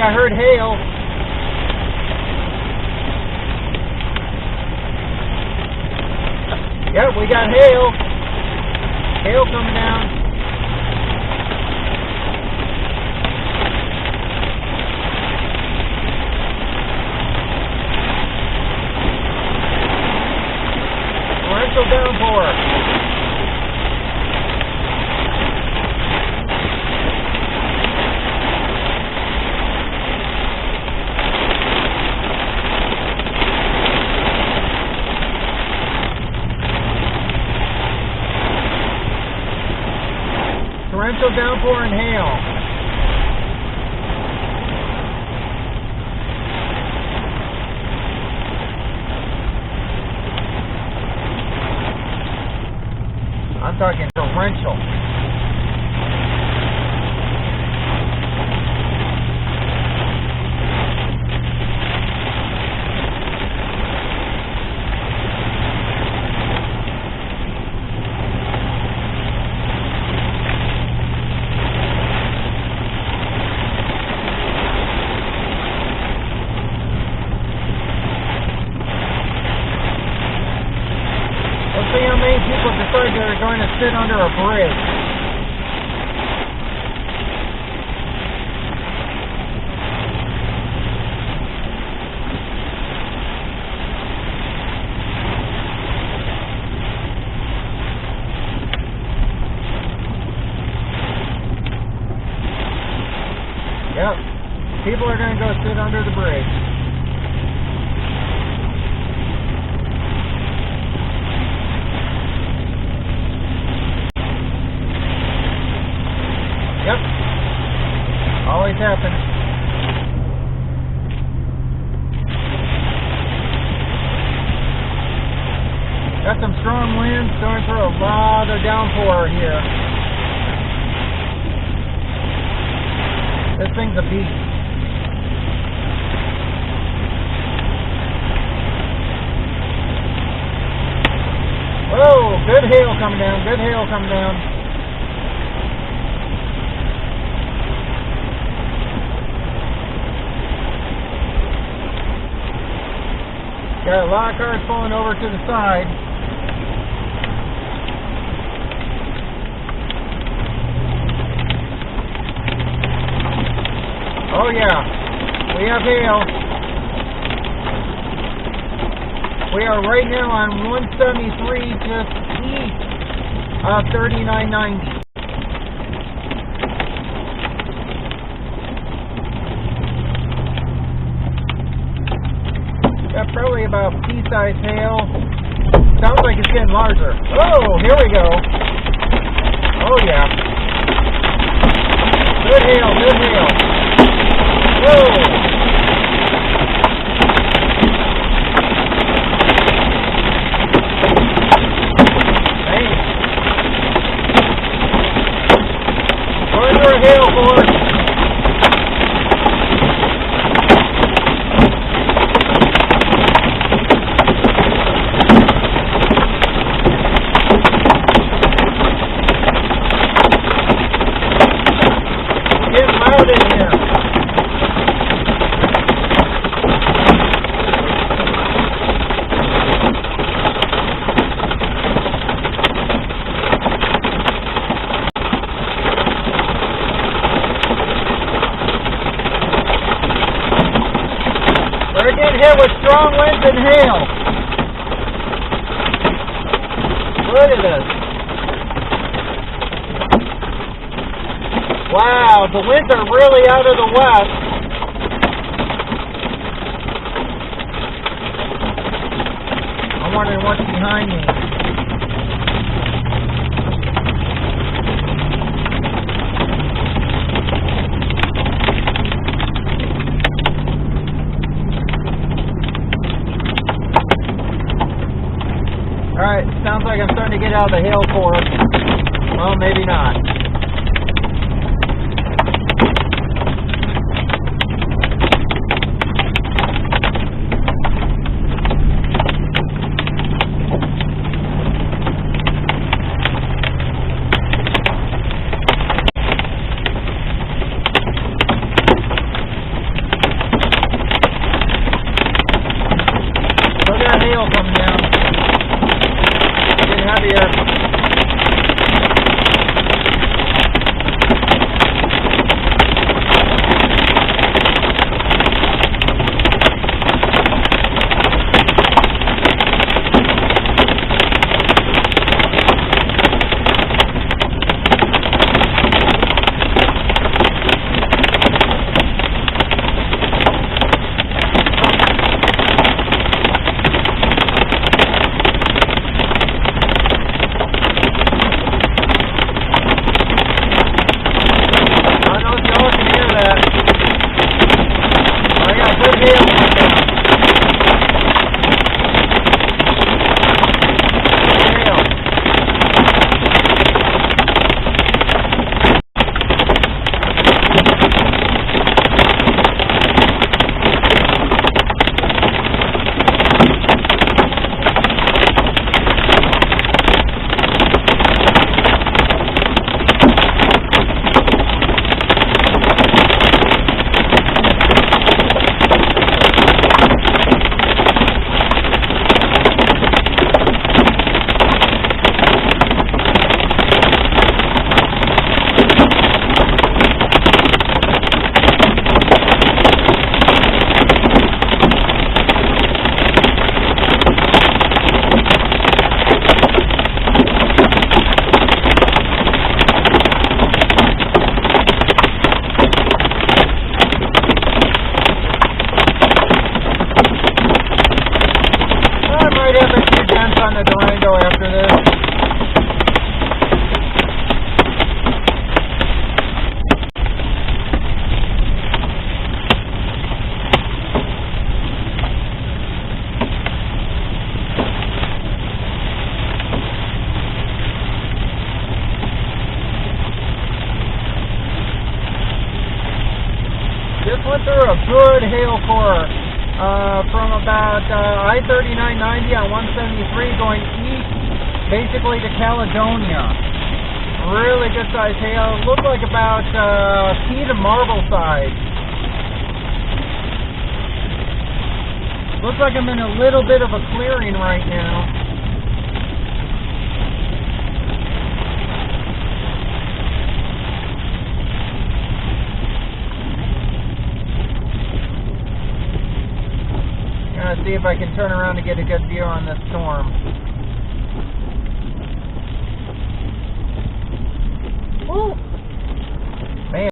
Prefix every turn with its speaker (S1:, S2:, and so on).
S1: I heard hail. Yep, we got hail. Hail coming down. Torrential downpour. Torrential downpour and hail. I'm talking torrential. Let's see how many people decide they're going to sit under a bridge. Yep, people are going to go sit under the bridge. Yep. Always happens. Got some strong winds going through a lot of downpour here. This thing's a beast. Whoa, good hail coming down, good hail coming down. Got a lot of cars falling over to the side. Oh yeah, we have hail. We are right now on 173 just east of 3990. Got probably about pea-sized hail. Sounds like it's getting larger. Oh, here we go. Oh yeah. Good hail, good hail. Whoa. Hey. Going for a hail force. We're getting hit with strong winds and hail. Look at this. Wow, the winds are really out of the west. I'm wondering what's behind me. Alright, sounds like I'm starting to get out of the hail forest. Well, maybe not. just went through a good hail core from about I-3990 on 173 going east, basically to Caledonia. Really good size hail. Looked like about pea to marble size. Looks like I'm in a little bit of a clearing right now. Gotta see if I can turn around to get a good view on this storm.